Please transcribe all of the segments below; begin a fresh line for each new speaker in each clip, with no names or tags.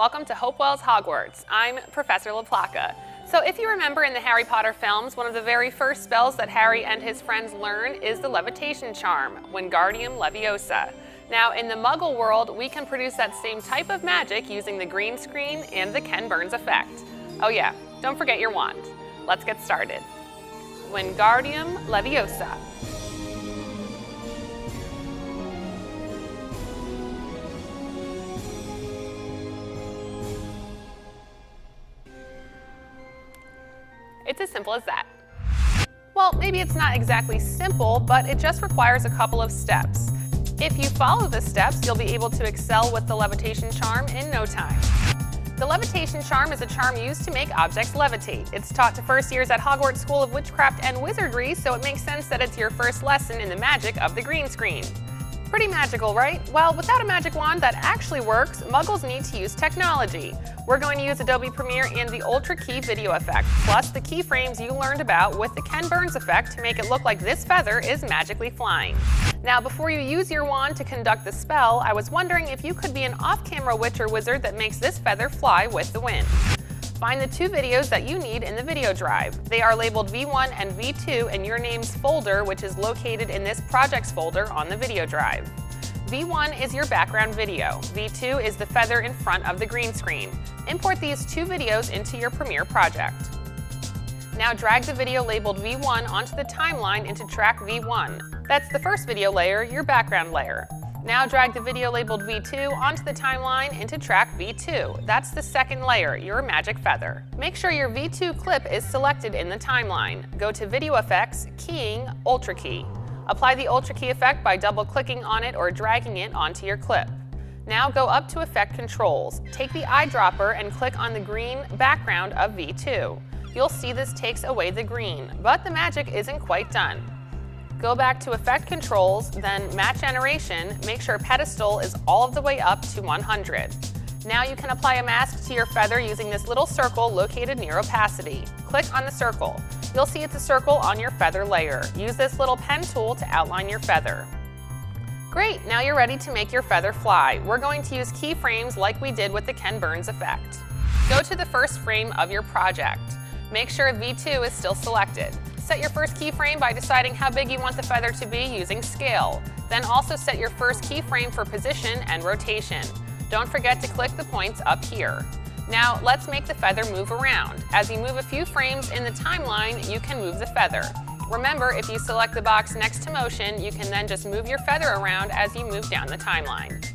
welcome to Hopewell's Hogwarts. I'm Professor LaPlaca. So if you remember in the Harry Potter films, one of the very first spells that Harry and his friends learn is the Levitation charm, Wingardium Leviosa. Now in the Muggle world, we can produce that same type of magic using the green screen and the Ken Burns effect. Oh yeah, don't forget your wand. Let's get started. Wingardium Leviosa. It's as simple as that. Well, maybe it's not exactly simple, but it just requires a couple of steps. If you follow the steps, you'll be able to excel with the levitation charm in no time. The levitation charm is a charm used to make objects levitate. It's taught to first years at Hogwarts School of Witchcraft and Wizardry, so it makes sense that it's your first lesson in the magic of the green screen. Pretty magical, right? Well, without a magic wand that actually works, Muggles need to use technology. We're going to use Adobe Premiere and the Ultra Key video effect, plus the keyframes you learned about with the Ken Burns effect to make it look like this feather is magically flying. Now, before you use your wand to conduct the spell, I was wondering if you could be an off-camera witch or wizard that makes this feather fly with the wind. Find the two videos that you need in the video drive. They are labeled V1 and V2 in your name's folder, which is located in this projects folder on the video drive. V1 is your background video. V2 is the feather in front of the green screen. Import these two videos into your Premiere project. Now drag the video labeled V1 onto the timeline into track V1. That's the first video layer, your background layer. Now drag the video labeled V2 onto the timeline into track V2. That's the second layer, your magic feather. Make sure your V2 clip is selected in the timeline. Go to Video Effects, Keying, Ultra Key. Apply the Ultra Key effect by double-clicking on it or dragging it onto your clip. Now go up to Effect Controls. Take the eyedropper and click on the green background of V2. You'll see this takes away the green, but the magic isn't quite done. Go back to Effect Controls, then Match Generation, make sure Pedestal is all of the way up to 100. Now you can apply a mask to your feather using this little circle located near opacity. Click on the circle. You'll see it's a circle on your feather layer. Use this little pen tool to outline your feather. Great, now you're ready to make your feather fly. We're going to use keyframes like we did with the Ken Burns effect. Go to the first frame of your project. Make sure V2 is still selected. Set your first keyframe by deciding how big you want the feather to be using scale. Then also set your first keyframe for position and rotation. Don't forget to click the points up here. Now let's make the feather move around. As you move a few frames in the timeline, you can move the feather. Remember, if you select the box next to motion, you can then just move your feather around as you move down the timeline.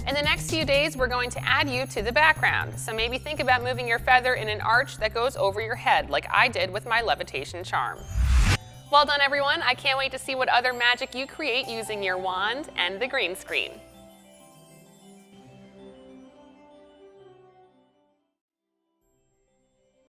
In the next few days, we're going to add you to the background, so maybe think about moving your feather in an arch that goes over your head, like I did with my levitation charm. Well done, everyone. I can't wait to see what other magic you create using your wand and the green screen.